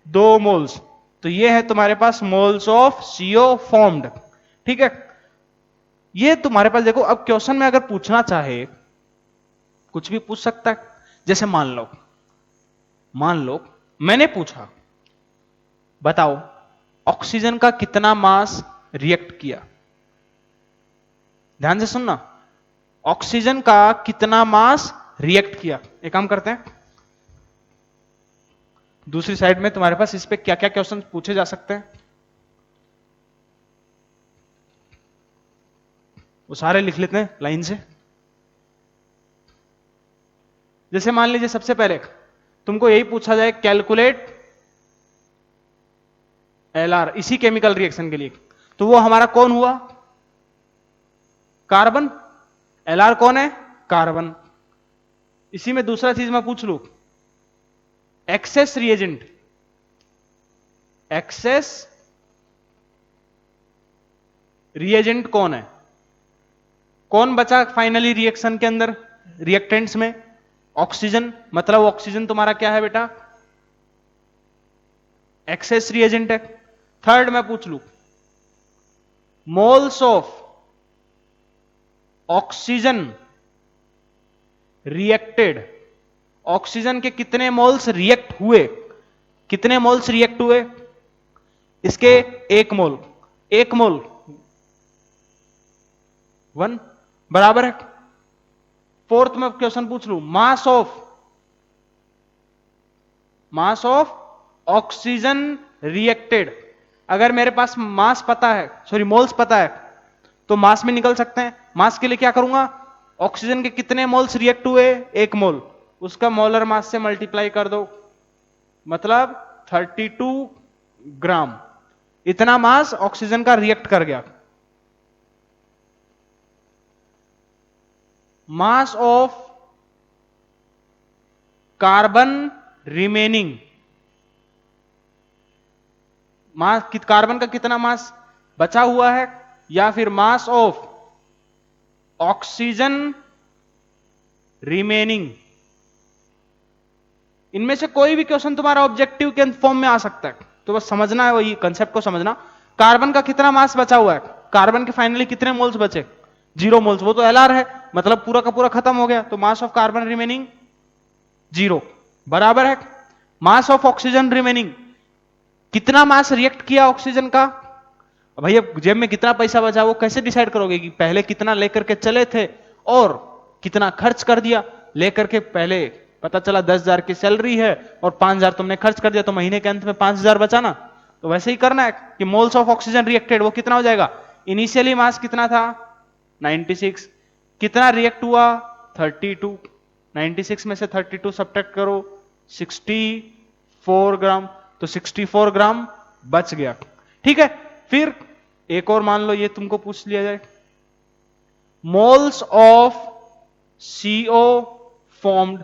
2 मोल्स। तो ये है तुम्हारे पास मोल्स ऑफ CO फॉर्म्ड। ठीक है, ये तुम्हारे पास देखो, अब क्वेश्चन में अगर पूछना चाहे कुछ भी पूछ सकता है। जैसे मान लो मैंने पूछा, बताओ ऑक्सीजन का कितना मास रिएक्ट किया? ध्यान से सुनना, ऑक्सीजन का कितना मास रिएक्ट किया। एक काम करते हैं, दूसरी साइड में तुम्हारे पास इस पे क्या क्या क्वेश्चन पूछे जा सकते हैं, वो सारे लिख लेते हैं लाइन से। जैसे मान लीजिए सबसे पहले तुमको यही पूछा जाए, कैलकुलेट LR इसी केमिकल रिएक्शन के लिए, तो वो हमारा कौन हुआ? कार्बन। LR कौन है? कार्बन। इसी में दूसरा चीज मैं पूछ लू, एक्सेस रिएजेंट, एक्सेस रिएजेंट कौन है? कौन बचा फाइनली रिएक्शन के अंदर, रिएक्टेंट्स में? ऑक्सीजन। मतलब ऑक्सीजन तुम्हारा क्या है बेटा? एक्सेस रिएजेंट है। थर्ड मैं पूछ लू, moles of oxygen reacted, oxygen के कितने मोल्स रिएक्ट हुए? कितने मोल्स रिएक्ट हुए? इसके 1 मोल, 1 मोल 1 बराबर है। फोर्थ में क्वेश्चन पूछ लू, मास ऑफ ऑक्सीजन रिएक्टेड। अगर मेरे पास मास पता है, सॉरी मोल्स पता है, तो मास में निकल सकते हैं। मास के लिए क्या करूंगा? ऑक्सीजन के कितने मोल्स रिएक्ट हुए? 1 मोल, उसका मोलर मास से मल्टीप्लाई कर दो, मतलब 32 ग्राम। इतना मास ऑक्सीजन का रिएक्ट कर गया। Mass of carbon remaining, mass, carbon का कितना मास बचा हुआ है, या फिर मास ऑफ ऑक्सीजन रिमेनिंग। इनमें से कोई भी क्वेश्चन तुम्हारा ऑब्जेक्टिव के फॉर्म में आ सकता है, तो बस समझना है, वही कंसेप्ट को समझना। कार्बन का कितना मास बचा हुआ है? कार्बन के फाइनली कितने मोल्स बचे? 0 मोल्स, वो तो LR है, मतलब पूरा का पूरा खत्म हो गया, तो मास ऑफ कार्बन रिमेनिंग 0 बराबर है मास ऑफ ऑक्सीजन रिमेनिंग। कितना मास रिएक्ट किया ऑक्सीजन का? भैया जेब में कितना पैसा बचा, वो कैसे डिसाइड करोगे कि पहले कितना लेकर के चले थे और कितना खर्च कर दिया? लेकर के पहले पता चला 10,000 की सैलरी है और 5,000 तुमने खर्च कर दिया, तो महीने के अंत में 5,000 बचा ना। तो वैसे ही करना है कि मोल्स ऑफ ऑक्सीजन रिएक्टेड वो कितना हो जाएगा? इनिशियली मास कितना था? 96। कितना रिएक्ट हुआ? 32। 96 में से 32 सब्ट्रैक्ट करो, 64 ग्राम, तो 64 ग्राम बच गया। ठीक है, फिर एक और मान लो, ये तुमको पूछ लिया जाए, moles of CO formed,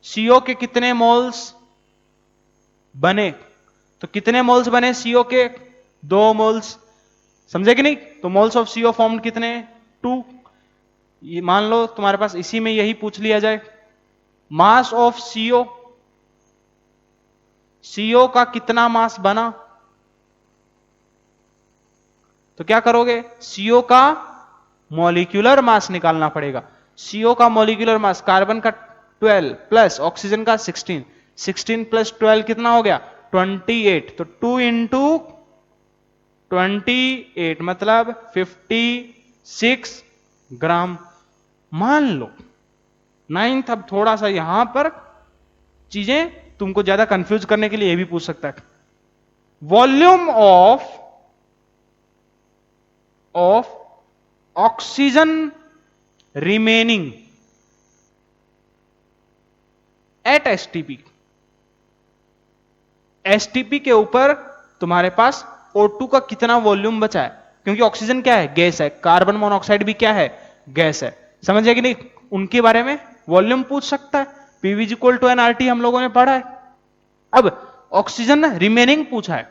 CO के कितने मोल्स बने? तो कितने मोल्स बने CO के? 2 मोल्स। समझे कि नहीं? तो मोल्स ऑफ CO फॉर्म्ड कितने? 2। ये मान लो तुम्हारे पास इसी में यही पूछ लिया जाए, मास ऑफ CO, CO का कितना मास बना? तो क्या करोगे, CO का मॉलिक्यूलर मास निकालना पड़ेगा। CO का मॉलिक्यूलर मास, कार्बन का 12 प्लस ऑक्सीजन का 16, 16 प्लस 12 कितना हो गया 28, तो 2 इंटू 28 मतलब 56 ग्राम। मान लो 9th, अब थोड़ा सा यहां पर चीजें तुमको ज्यादा कंफ्यूज करने के लिए ये भी पूछ सकता है, volume of oxygen remaining at STP. STP के ऊपर तुम्हारे पास O2 का कितना वॉल्यूम बचा है, क्योंकि ऑक्सीजन क्या है, गैस है, कार्बन मोनोऑक्साइड भी क्या है, गैस है। समझ कि नहीं, उनके बारे में वॉल्यूम पूछ सकता है। पीवी इक्वल टू एनआरटी हम लोगों ने पढ़ा है। अब ऑक्सीजन रिमेनिंग पूछा है,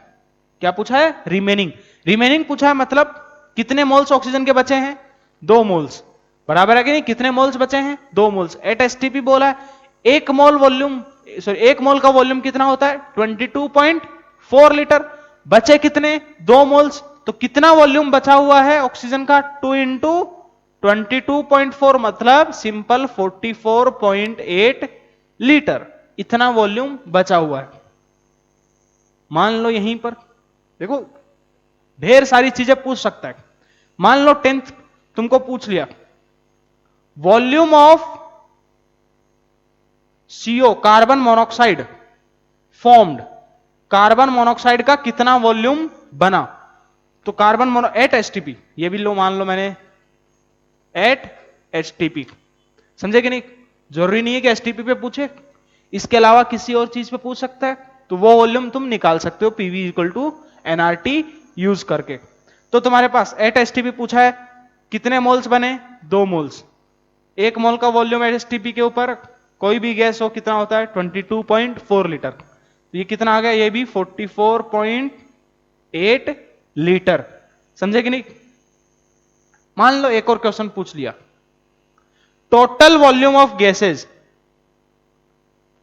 क्या पूछा है, रिमेनिंग। रिमेनिंग पूछा है मतलब कितने मोल्स ऑक्सीजन के बचे हैं, 2 मोल्स, बराबर है कि नहीं, कितने मोल्स बचे हैं, 2 मोल्स। एट एसटीपी बोला है, 1 मोल वॉल्यूम, सॉरी 1 मोल का वॉल्यूम कितना होता है 22.4 लीटर, बचे कितने 2 मोल्स, तो कितना वॉल्यूम बचा हुआ है ऑक्सीजन का, 2 इंटू 22.4 मतलब सिंपल 44.8 लीटर, इतना वॉल्यूम बचा हुआ है। मान लो यहीं पर देखो ढेर सारी चीजें पूछ सकता है। मान लो 10th तुमको पूछ लिया, volume of CO carbon monoxide formed, carbon monoxide का कितना वॉल्यूम बना, तो कार्बन मोनो एट एसटीपी, ये भी लो मान लो मैंने एट एसटीपी, समझे कि नहीं। जरूरी नहीं है कि एसटीपी पे पूछे, इसके अलावा किसी और चीज पे पूछ सकता है, तो वो वॉल्यूम तुम निकाल सकते हो PV equal to NRT use करके। तो तुम्हारे पास एट एसटीपी पूछा है, कितने मोल्स बने, 2 मोल्स, 1 मोल का वॉल्यूम एट एसटीपी के ऊपर कोई भी गैस हो कितना होता है 22.4 लीटर, तो ये कितना आ गया, ये भी 44.8 लीटर, समझे कि नहीं। मान लो एक और क्वेश्चन पूछ लिया, total volume of gases,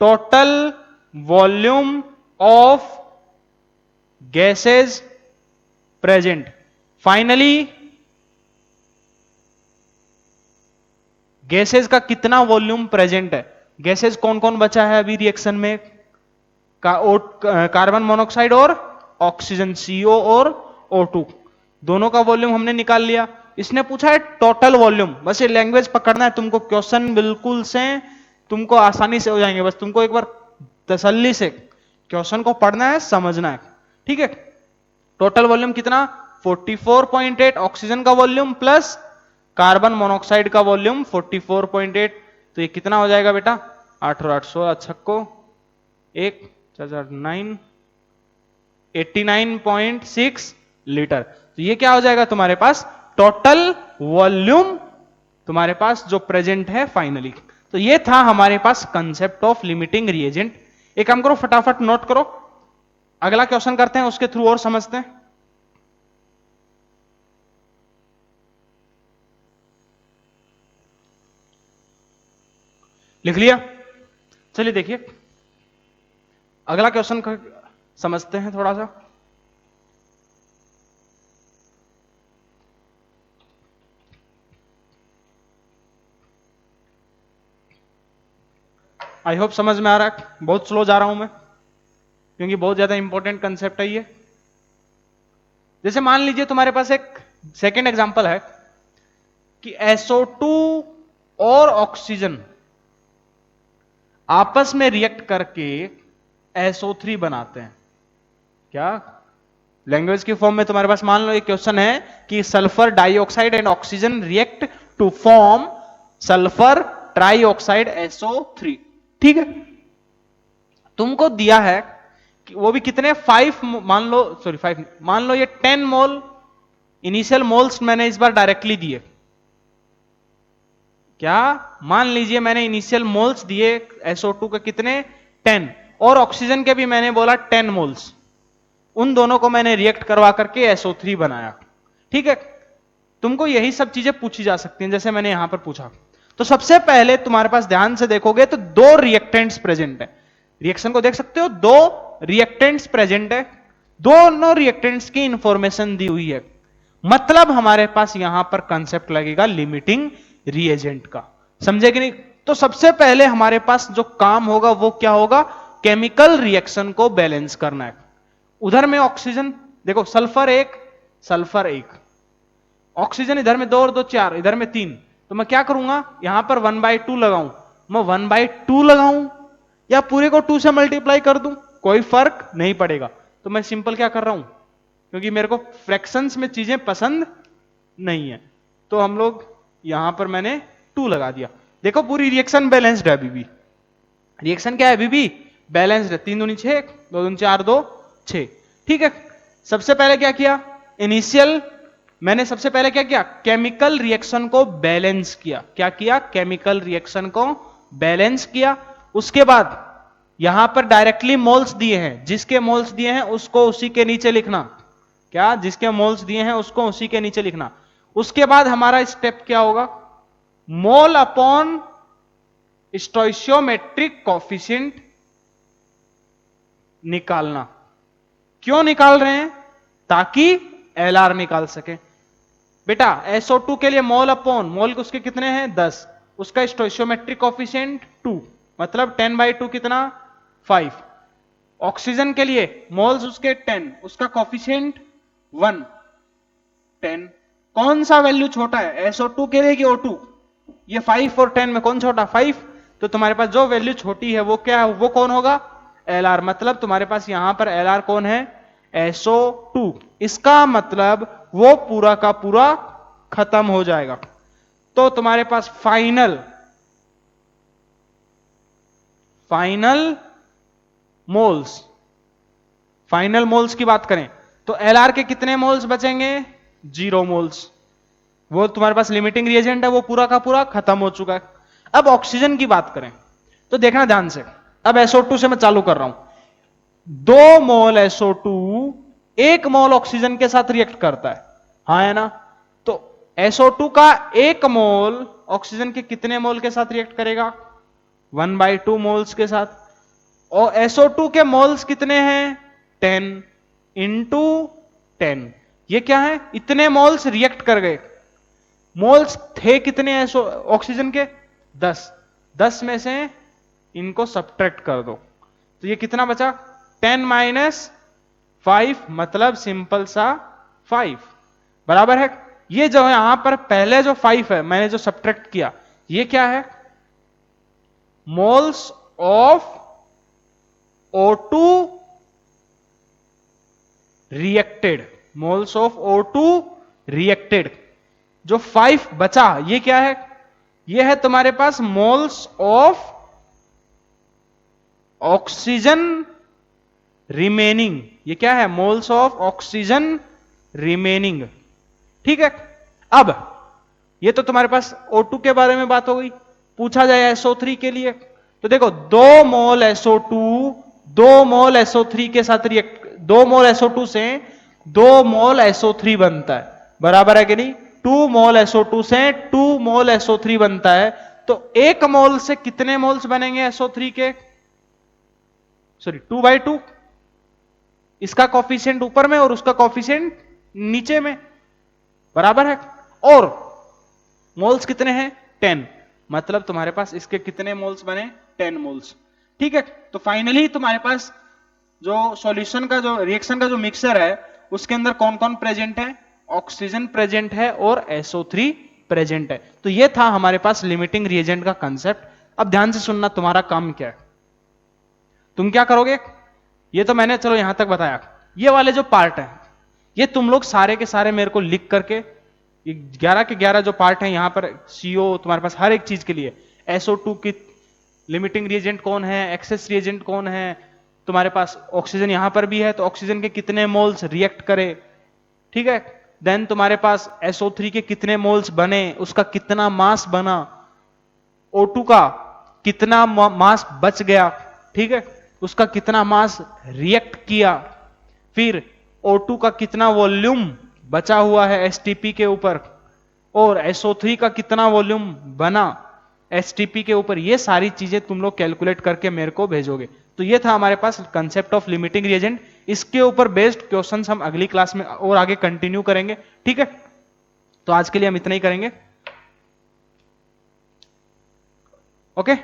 total volume of gases present, finally gases का कितना वॉल्यूम प्रेजेंट है, गैसेस कौन कौन बचा है अभी रिएक्शन में, कार्बन मोनोऑक्साइड और ऑक्सीजन, CO और O2, दोनों का वॉल्यूम हमने निकाल लिया। इसने पूछा है टोटल वॉल्यूम, बस ये लैंग्वेज पकड़ना है तुमको, क्वेश्चन बिल्कुल से तुमको आसानी से हो जाएंगे, बस तुमको एक बार तसल्ली से क्वेश्चन को पढ़ना है, समझना है, ठीक है। टोटल वॉल्यूम कितना 44.8, ऑक्सीजन का वॉल्यूम प्लस कार्बन मोनोऑक्साइड का वॉल्यूम 44.8, तो ये कितना हो जाएगा बेटा 8 और 8 16 छक्को 1 4 9 89.6 लीटर, तो ये क्या हो जाएगा तुम्हारे पास टोटल वॉल्यूम तुम्हारे पास जो प्रेजेंट है फाइनली। तो ये था हमारे पास कंसेप्ट ऑफ लिमिटिंग रिएजेंट। एक काम करो फटाफट नोट करो, अगला क्वेश्चन करते हैं उसके थ्रू और समझते हैं। लिख लिया, चलिए देखिए अगला क्वेश्चन समझते हैं थोड़ा सा। आई होप समझ में आ रहा है, बहुत स्लो जा रहा हूं मैं क्योंकि बहुत ज्यादा इंपॉर्टेंट कंसेप्ट है ये। जैसे मान लीजिए तुम्हारे पास एक सेकेंड एग्जांपल है कि SO2 और ऑक्सीजन आपस में रिएक्ट करके SO3 बनाते हैं। क्या लैंग्वेज की फॉर्म में तुम्हारे पास मान लो एक क्वेश्चन है कि sulphur dioxide and oxygen react to form sulphur trioxide SO3, ठीक है। तुमको दिया है कि वो भी कितने 5 मान लो, सॉरी 5 मान लो ये 10 मोल इनिशियल मोल्स मैंने इस बार डायरेक्टली दिए। क्या मान लीजिए मैंने इनिशियल मोल्स दिए SO2 के कितने 10 और ऑक्सीजन के भी मैंने बोला 10 मोल्स, उन दोनों को मैंने रिएक्ट करवा करके SO3 बनाया, ठीक है। तुमको यही सब चीजें पूछी जा सकती हैं जैसे मैंने यहां पर पूछा। तो सबसे पहले तुम्हारे पास ध्यान से देखोगे तो 2 रिएक्टेंट्स प्रेजेंट है, रिएक्शन को देख सकते हो 2 रिएक्टेंट्स प्रेजेंट है, दोनों रिएक्टेंट्स की इंफॉर्मेशन दी हुई है। मतलब हमारे पास यहां पर कंसेप्ट लगेगा लिमिटिंग रिएजेंट का। समझे कि नहीं? तो सबसे पहले हमारे पास जो काम होगा वो क्या होगा? केमिकल रिएक्शन को बैलेंस करना है। उधर में ऑक्सीजन, देखो सल्फर एक, सल्फर एक, ऑक्सीजन इधर में 2 और 2 4, इधर में 3। तो मैं क्या करूंगा, यहां पर 1/2 लगाऊं, मैं 1/2 लगाऊं या पूरे को 2 से मल्टीप्लाई कर दूं, कोई फर्क नहीं पड़ेगा। तो मैं सिंपल क्या कर रहा हूं, क्योंकि मेरे को फ्रैक्शंस में चीजें पसंद नहीं है, तो हम लोग यहां पर मैंने 2 लगा दिया। देखो पूरी रिएक्शन बैलेंस्ड है अभी भी। रिएक्शन क्या है अभी भी? बैलेंस्ड है। 3 दूनी 6, 2 दूनी 4, 2 6। ठीक है, सबसे पहले क्या किया, इनिशियल मैंने सबसे पहले क्या किया, केमिकल रिएक्शन को बैलेंस किया। क्या किया? केमिकल रिएक्शन को बैलेंस किया। उसके बाद यहां पर डायरेक्टली मोल्स दिए हैं, जिसके मोल्स दिए हैं उसको उसी के नीचे लिखना। क्या? जिसके मोल्स दिए हैं उसको उसी के नीचे लिखना। उसके बाद हमारा स्टेप क्या होगा, मोल अपॉन स्टोइशियोमेट्रिक कॉफिशिएंट निकालना। क्यों निकाल रहे हैं? ताकि एलआर निकाल सके। बेटा SO2 के लिए मोल अपॉन मोल उसके कितने हैं 10, उसका स्टोइशियोमेट्रिक कॉफिशिएंट 2, मतलब 10/2 कितना 5। ऑक्सीजन के लिए मोल्स उसके 10, उसका कॉफिशिएंट 1 10। कौन सा वैल्यू छोटा है, SO2 के लिए कि O2? ये 5 और 10 में कौन छोटा? 5। तो तुम्हारे पास जो वैल्यू छोटी है वो क्या है, वो कौन होगा? LR। मतलब तुम्हारे पास यहां पर LR कौन है? SO2। इसका मतलब वो पूरा का पूरा खत्म हो जाएगा। तो तुम्हारे पास फाइनल मोल्स, फाइनल मोल्स की बात करें तो LR के कितने मोल्स बचेंगे? 0 मोल्स। वो तुम्हारे पास लिमिटिंग रिएजेंट है, वो पूरा का पूरा खत्म हो चुका है। अब ऑक्सीजन की बात करें तो देखना ध्यान से। अब SO2 से मैं चालू कर रहा हूं। 2 मोल SO2 1 मोल ऑक्सीजन के साथ रिएक्ट करता है, हाँ है ना? तो SO2 का 1 मोल ऑक्सीजन के कितने मोल के साथ रिएक्ट करेगा? 1/2 मोल्स के साथ। और SO2 के मोल्स कितने हैं? 10 इंटू 10। ये क्या है? इतने मोल्स रिएक्ट कर गए। मोल्स थे कितने ऑक्सीजन के? 10। 10 में से इनको सब्ट्रैक्ट कर दो तो ये कितना बचा? 10 - 5, मतलब सिंपल सा 5 बराबर है। ये जो है यहां पर पहले जो 5 है मैंने जो सब्ट्रैक्ट किया, ये क्या है? Moles of O2 reacted, moles of O2 reacted. जो 5 बचा ये क्या है? ये है तुम्हारे पास मोल्स ऑफ ऑक्सीजन रिमेनिंग। ये क्या है? Moles of oxygen remaining. ठीक है, अब ये तो तुम्हारे पास O2 के बारे में बात हो गई। पूछा जाए SO3 के लिए तो देखो 2 मोल SO2 2 मोल SO3 के साथ रिएक्ट, 2 मोल SO2 से 2 मोल SO3 बनता है, बराबर है कि नहीं? 2 मोल SO2 से 2 मोल SO3 बनता है। तो 1 मोल से कितने मोल्स बनेंगे SO3 के? सॉरी 2/2। इसका कॉफिशिएंट ऊपर में और उसका कॉफिशिएंट नीचे में, बराबर है। और मोल्स कितने हैं? 10। मतलब तुम्हारे पास इसके कितने मोल्स बने? 10 मोल्स। ठीक है, तो फाइनली तुम्हारे पास जो सॉल्यूशन का जो रिएक्शन का जो मिक्सचर है उसके अंदर कौन कौन प्रेजेंट है? ऑक्सीजन प्रेजेंट है और SO3 प्रेजेंट है। तो ये था हमारे पास लिमिटिंग रिएजेंट का कंसेप्ट। अब ध्यान से सुनना, तुम्हारा काम क्या है, तुम क्या करोगे? ये तो मैंने चलो यहां तक बताया। ये वाले जो पार्ट है ये तुम लोग सारे के सारे मेरे को लिख करके 11 के 11 जो पार्ट है यहां पर CO तुम्हारे पास हर एक चीज के लिए SO2 की लिमिटिंग रिएजेंट कौन है, एक्सेस रिएजेंट कौन है, तुम्हारे पास ऑक्सीजन यहां पर भी है तो ऑक्सीजन के कितने मोल्स रिएक्ट करे, ठीक है। देन तुम्हारे पास SO3 के कितने मोल्स बने, उसका कितना मास बना, O2 का कितना मास बच गया, ठीक है, उसका कितना मास रिएक्ट किया, फिर O2 का कितना वॉल्यूम बचा हुआ है STP के ऊपर, और SO3 का कितना वॉल्यूम बना STP के ऊपर। ये सारी चीजें तुम लोग कैलकुलेट करके मेरे को भेजोगे। तो ये था हमारे पास कंसेप्ट ऑफ लिमिटिंग रिएजेंट। इसके ऊपर बेस्ड क्वेश्चंस हम अगली क्लास में और आगे कंटिन्यू करेंगे, ठीक है। तो आज के लिए हम इतना ही करेंगे, ओके।